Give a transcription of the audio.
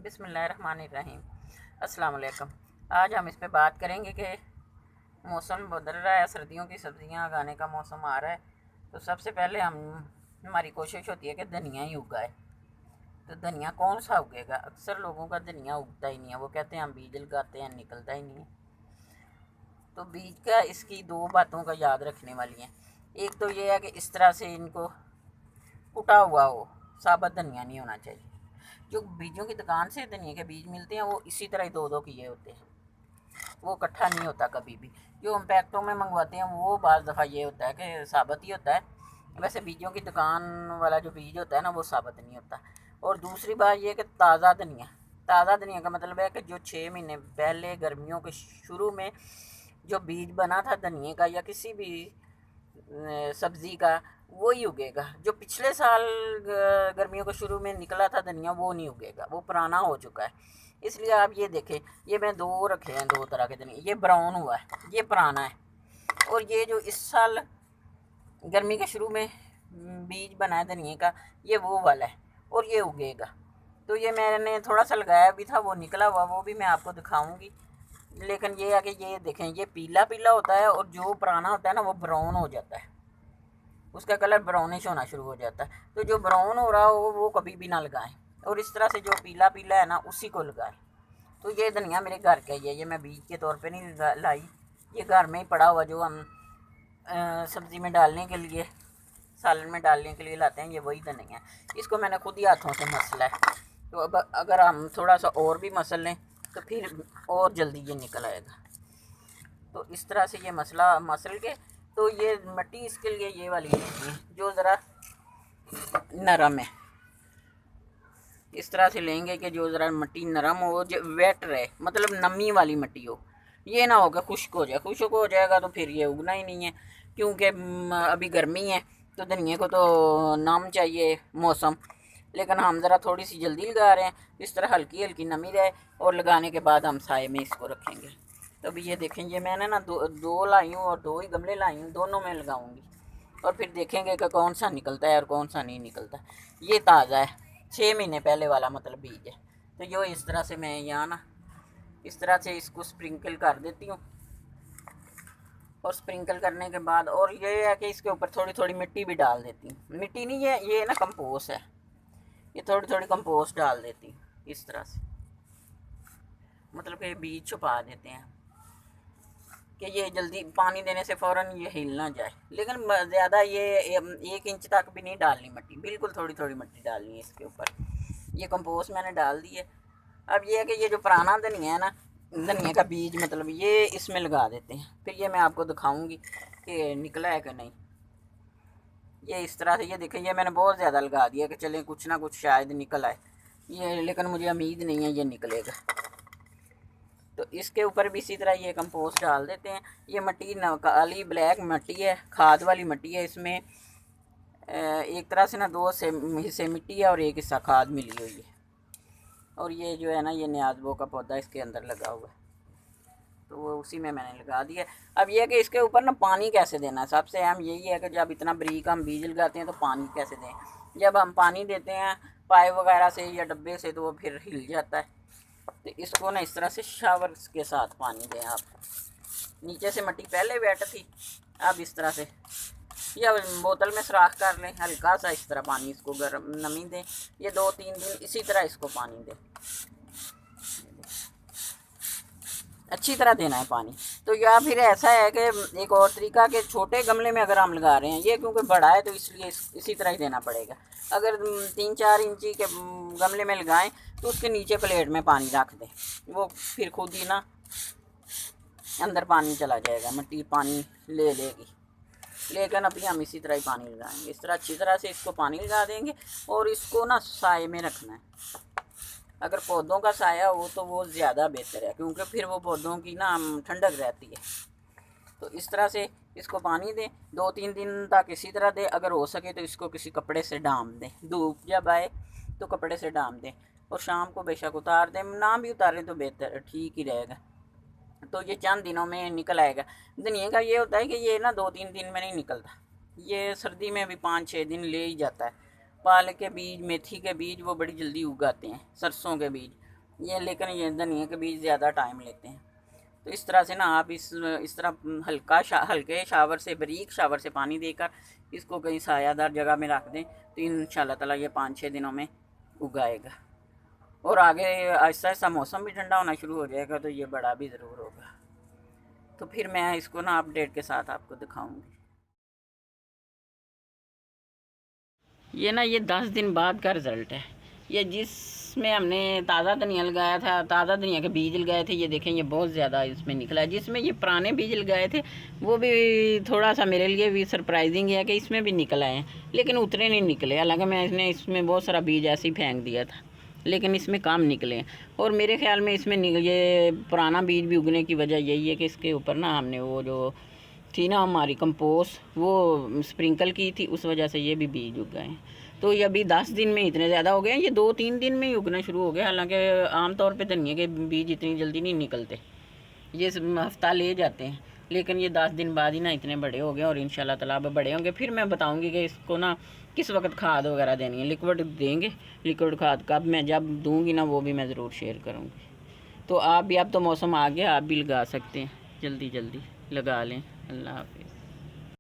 बिस्मिल्लाहिर्रहमानिर्रहीम। अस्सलाम वालेकुम। आज हम इस पे बात करेंगे कि मौसम बदल रहा है, सर्दियों की सब्ज़ियां उगाने का मौसम आ रहा है। तो सबसे पहले हमारी कोशिश होती है कि धनिया ही उगाए। तो धनिया कौन सा उगेगा? अक्सर लोगों का धनिया उगता ही नहीं है। वो कहते हैं हम बीज लगाते हैं, निकलता ही नहीं है। तो बीज का इसकी दो बातों का याद रखने वाली हैं। एक तो ये है कि इस तरह से इनको कुटा हुआ हो, साबुत धनिया नहीं होना चाहिए। जो बीजों की दुकान से धनिया के बीज मिलते हैं वो इसी तरह ही दो दो किए होते हैं, वो इकट्ठा नहीं होता कभी भी। जो हम पैकेटों में मंगवाते हैं वो बाज़ दफ़ा ये होता है कि साबुत ही होता है। वैसे बीजों की दुकान वाला जो बीज होता है ना, वो साबुत नहीं होता। और दूसरी बात ये कि ताज़ा धनिया का मतलब है कि जो 6 महीने पहले गर्मियों के शुरू में जो बीज बना था धनिए का या किसी भी सब्ज़ी का, वो ही उगेगा। जो पिछले साल गर्मियों के शुरू में निकला था धनिया, वो नहीं उगेगा, वो पुराना हो चुका है। इसलिए आप ये देखें, ये मैं दो रखे हैं, दो तरह के धनिया। ये ब्राउन हुआ है, ये पुराना है। और ये जो इस साल गर्मी के शुरू में बीज बना है धनिए का, ये वो वाला है और ये उगेगा। तो ये मैंने थोड़ा सा लगाया भी था, वो निकला हुआ, वो भी मैं आपको दिखाऊंगी। लेकिन ये है कि ये देखें, ये पीला पीला होता है और जो पुराना होता है ना, वो ब्राउन हो जाता है, उसका कलर ब्राउनिश होना शुरू हो जाता है। तो जो ब्राउन हो रहा हो वो कभी भी ना लगाएं, और इस तरह से जो पीला पीला है ना, उसी को लगाएं। तो ये धनिया मेरे घर का ही है, ये मैं बीज के तौर पे नहीं लाई। ये घर में ही पड़ा हुआ, जो हम सब्ज़ी में डालने के लिए, सालन में डालने के लिए लाते हैं, ये वही धनिया है। इसको मैंने खुद ही हाथों से मसला है। तो अब अगर हम थोड़ा सा और भी मसल लें तो फिर और जल्दी ये निकल आएगा। तो इस तरह से ये मसल के, तो ये मिट्टी इसके लिए ये वाली लेनी है जो ज़रा नरम है। इस तरह से लेंगे कि जो ज़रा मिट्टी नरम हो, जो वेट रहे, मतलब नमी वाली मिट्टी हो। ये ना हो कि खुश्क हो जाए। खुश्क हो जाएगा तो फिर ये उगना ही नहीं है, क्योंकि अभी गर्मी है तो धनिए को तो नम चाहिए मौसम। लेकिन हम ज़रा थोड़ी सी जल्दी लगा रहे हैं, इस तरह हल्की हल्की नमी रहे, और लगाने के बाद हम साए में इसको रखेंगे। तो अभी ये देखें, ये मैंने ना दो लाई हूँ और दो ही गमले लाई हूँ, दोनों में लगाऊंगी और फिर देखेंगे कि कौन सा निकलता है और कौन सा नहीं निकलता। ये ताज़ा है, 6 महीने पहले वाला मतलब बीज है। तो यो इस तरह से मैं यहाँ ना इस तरह से इसको स्प्रिंकल कर देती हूँ। और स्प्रिंकल करने के बाद और ये है कि इसके ऊपर थोड़ी थोड़ी मिट्टी भी डाल देती हूँ। मिट्टी नहीं है, ये ना कंपोस्ट है, ये थोड़ी थोड़ी कंपोस्ट डाल देती हूँ इस तरह से, मतलब कि बीज छुपा देते हैं कि ये जल्दी पानी देने से फ़ौरन ये हिल ना जाए। लेकिन ज़्यादा ये 1 इंच तक भी नहीं डालनी मिट्टी, बिल्कुल थोड़ी थोड़ी मिट्टी डालनी है इसके ऊपर। ये कंपोस्ट मैंने डाल दी है। अब ये है कि ये जो पुराना धनिया है ना, धनिया का बीज मतलब, ये इसमें लगा देते हैं। फिर ये मैं आपको दिखाऊंगी कि निकला है कि नहीं। ये इस तरह से, ये देखें, ये मैंने बहुत ज़्यादा लगा दिया कि चलें कुछ ना कुछ शायद निकल आए ये, लेकिन मुझे उम्मीद नहीं है ये निकलेगा। तो इसके ऊपर भी इसी तरह ये कंपोस्ट डाल देते हैं। ये मिट्टी काली ब्लैक मिट्टी है, खाद वाली मिट्टी है। इसमें एक तरह से ना दो हिस्से मिट्टी है और एक हिस्सा खाद मिली हुई है। और ये जो है ना, ये न्याज़बो का पौधा इसके अंदर लगा हुआ है, तो वो उसी में मैंने लगा दिया। अब ये है कि इसके ऊपर ना पानी कैसे देना है, सबसे अहम यही है कि जब इतना बारीक हम बीज लगाते हैं तो पानी कैसे दें। जब हम पानी देते हैं पाइप वगैरह से या डब्बे से, तो वो फिर हिल जाता है। तो इसको ना इस तरह से शावर के साथ पानी दें आप। नीचे से मिट्टी पहले वेट थी, अब इस तरह से, या बोतल में सुराख कर लें, हल्का सा इस तरह पानी इसको गर्म नमी दें। ये 2-3 दिन इसी तरह इसको पानी दें, अच्छी तरह देना है पानी। तो या फिर ऐसा है कि एक और तरीका, कि छोटे गमले में अगर हम लगा रहे हैं, ये क्योंकि बड़ा है तो इसलिए इसी तरह ही देना पड़ेगा। अगर 3-4 इंची के गमले में लगाएं तो उसके नीचे प्लेट में पानी रख दें, वो फिर खुद ही ना अंदर पानी चला जाएगा, मिट्टी पानी ले लेगी। लेकिन अभी हम इसी तरह ही पानी लगाएंगे, इस तरह अच्छी तरह से इसको पानी लगा देंगे। और इसको ना साए में रखना है। अगर पौधों का साया हो तो वो ज़्यादा बेहतर है, क्योंकि फिर वो पौधों की ना ठंडक रहती है। तो इस तरह से इसको पानी दें, 2-3 दिन तक इसी तरह दें। अगर हो सके तो इसको किसी कपड़े से डाम दें, धूप जब आए तो कपड़े से डाम दें, और शाम को बेशक उतार दें, ना भी उतारें तो बेहतर ठीक ही रहेगा। तो ये चंद दिनों में निकल आएगा। धनिया का ये होता है कि ये ना 2-3 दिन में नहीं निकलता, ये सर्दी में भी 5-6 दिन ले ही जाता है। पालक के बीज, मेथी के बीज वो बड़ी जल्दी उगाते हैं, सरसों के बीज ये लेकिन ये धनिया के बीज ज़्यादा टाइम लेते हैं। तो इस तरह से ना आप इस तरह हल्के शावर से, बारीक शावर से पानी देकर इसको कहीं सायादार जगह में रख दें, तो इंशाल्लाह ताला ये 5-6 दिनों में उगाएगा। और आगे आहिस्ता आहिस्ता मौसम भी ठंडा होना शुरू हो जाएगा, तो ये बड़ा भी ज़रूर होगा। तो फिर मैं इसको ना अपडेट के साथ आपको दिखाऊंगी। ये 10 दिन बाद का रिज़ल्ट है। ये जिसमें हमने ताज़ा धनिया लगाया था, ताज़ा धनिया के बीज लगाए थे, ये देखें ये बहुत ज़्यादा इसमें निकला है। जिसमें ये पुराने बीज लगाए थे वो भी थोड़ा सा मेरे लिए भी सरप्राइजिंग है कि इसमें भी निकल आए हैं, लेकिन उतने नहीं निकले। हालांकि मैंने इसमें बहुत सारा बीज ऐसे ही फेंक दिया था, लेकिन इसमें कम निकले। और मेरे ख्याल में इसमें ये पुराना बीज भी उगने की वजह यही है कि इसके ऊपर ना हमने वो जो थी ना हमारी कंपोस्ट वो स्प्रिंकल की थी, उस वजह से ये भी बीज उग गए। तो ये अभी 10 दिन में इतने ज़्यादा हो गए, ये 2-3 दिन में ही उगना शुरू हो गए। हालांकि आमतौर पे धनिया के बीज इतनी जल्दी नहीं निकलते, ये हफ्ता ले जाते हैं, लेकिन ये 10 दिन बाद ही ना इतने बड़े हो गए। और इंशाल्लाह ताला अब बड़े होंगे। फिर मैं बताऊंगी कि इसको ना किस वक्त खाद वगैरह देनी है। लिक्विड देंगे, लिक्विड खाद कब मैं जब दूँगी ना वो भी मैं ज़रूर शेयर करूँगी। तो आप भी, अब तो मौसम आ गया, आप भी लगा सकते हैं, जल्दी जल्दी लगा लें। अल्लाह हाफिज़।